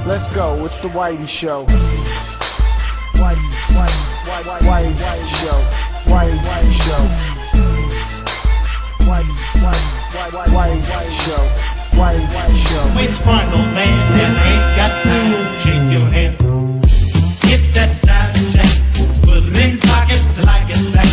Let's go, it's the Whitey Show. Whitey Show. Whitey Show. Whitey Show. Whitey Show. It's fun, old man, and ain't got time to shake your hand. Get that side check, put it in pockets till I get back.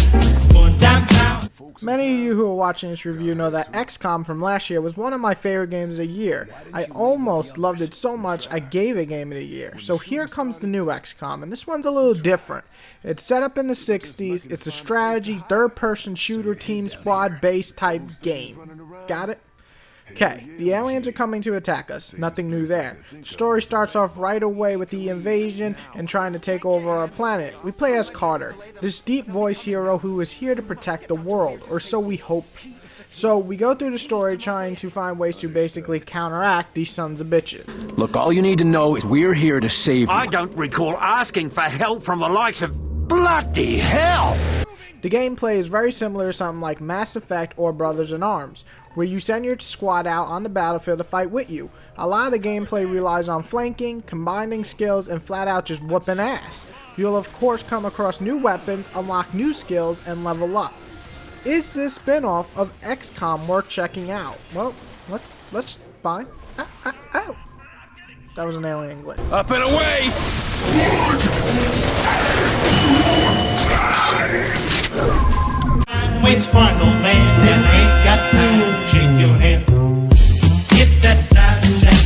Going downtown. Many of you who are watching this review know that XCOM from last year was one of my favorite games of the year. I almost loved it so much I gave it Game of the Year. So here comes the new XCOM, and this one's a little different. It's set up in the 60s, it's a strategy, third-person shooter team squad based type game. Got it? Okay, the aliens are coming to attack us. Nothing new there. The story starts off right away with the invasion and trying to take over our planet. We play as Carter, this deep voice hero who is here to protect the world, or so we hope. So we go through the story trying to find ways to basically counteract these sons of bitches. Look, all you need to know is we're here to save you. I don't recall asking for help from the likes of bloody hell. The gameplay is very similar to something like Mass Effect or Brothers in Arms, where you send your squad out on the battlefield to fight with you. A lot of the gameplay relies on flanking, combining skills, and flat out just whooping ass. You'll of course come across new weapons, unlock new skills, and level up. Is this spin-off of XCOM worth checking out? Well, let's find out. That was an alien glitch. Up and away! It's fun, old man, and ain't got time to shake your hand. Get that side check,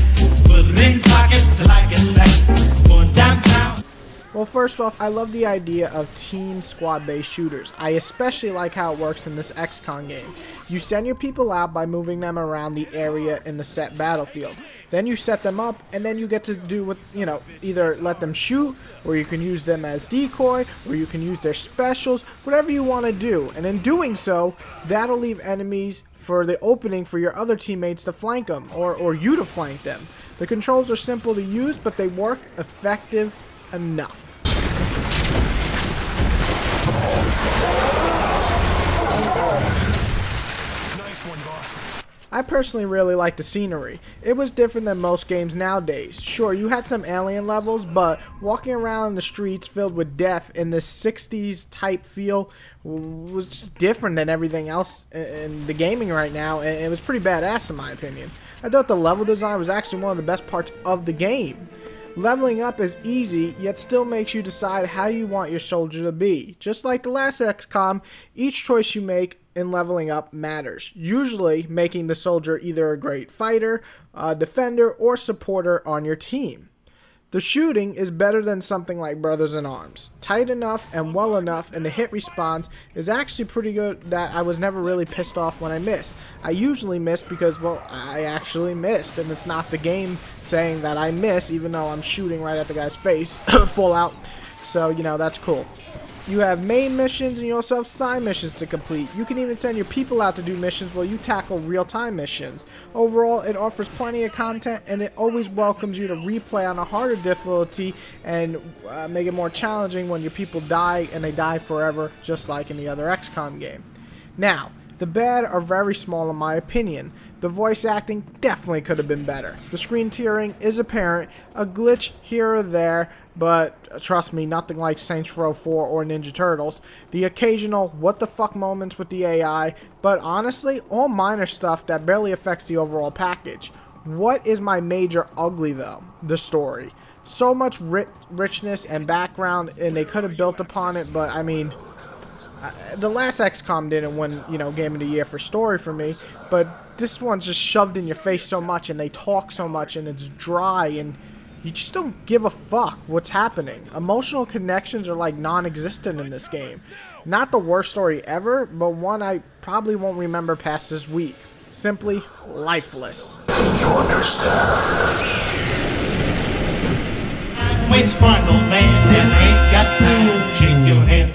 put it in pockets till I get back. Going downtown. Well, first off, I love the idea of team squad-based shooters. I especially like how it works in this XCOM game. You send your people out by moving them around the area in the set battlefield. Then you set them up, and then you get to do what, either let them shoot, or you can use them as decoy, or you can use their specials, whatever you want to do. And in doing so, that'll leave enemies for the opening for your other teammates to flank them, or you to flank them. The controls are simple to use, but they work effective enough. Nice one, boss. I personally really like the scenery. It was different than most games nowadays. Sure, you had some alien levels, but walking around the streets filled with death in this 60s type feel was just different than everything else in the gaming right now, and it was pretty badass in my opinion. I thought the level design was actually one of the best parts of the game. Leveling up is easy, yet still makes you decide how you want your soldier to be. Just like the last XCOM, each choice you make in leveling up matters, usually making the soldier either a great fighter, a defender, or supporter on your team. The shooting is better than something like Brothers in Arms. Tight enough and well enough, and the hit response is actually pretty good that I was never really pissed off when I miss. I usually miss because, well, I actually missed, and it's not the game saying that I miss, even though I'm shooting right at the guy's face, full out. So, that's cool. You have main missions, and you also have side missions to complete. You can even send your people out to do missions while you tackle real-time missions. Overall, it offers plenty of content, and it always welcomes you to replay on a harder difficulty and make it more challenging when your people die, and they die forever, just like in the other XCOM game. Now, the bad are very small in my opinion. The voice acting definitely could have been better. The screen tearing is apparent, a glitch here or there, but trust me, nothing like Saints Row 4 or Ninja Turtles. The occasional what the fuck moments with the AI, but honestly, all minor stuff that barely affects the overall package. What is my major ugly though? The story. So much richness and background, and they could have built upon it, but I mean, the last XCOM didn't win, Game of the Year for story for me, but this one's just shoved in your face so much, and they talk so much, and it's dry, and you just don't give a fuck what's happening. Emotional connections are like non-existent in this game. Not the worst story ever, but one I probably won't remember past this week. Simply lifeless. You understand? It's fun, old man, and ain't got time to shake your hand.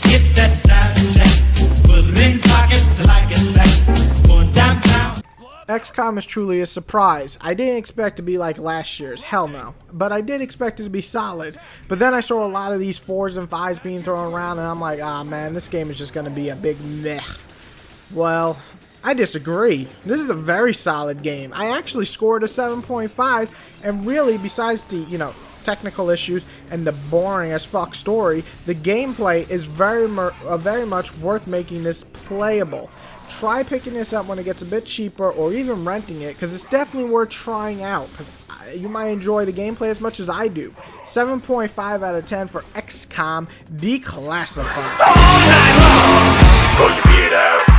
Get that side check, put it in pockets till I get back. Going downtown. XCOM is truly a surprise. I didn't expect to be like last year's, hell no. But I did expect it to be solid. But then I saw a lot of these 4s and 5s being thrown around, and I'm like, ah man, this game is just going to be a big meh. Well, I disagree. This is a very solid game. I actually scored a 7.5, and really, besides the, technical issues and the boring as fuck story, the gameplay is very much worth making this playable. Try picking this up when it gets a bit cheaper, or even renting it, because it's definitely worth trying out, because you might enjoy the gameplay as much as I do. 7.5 out of 10 for XCOM Declassified. All night long, pull your beard out.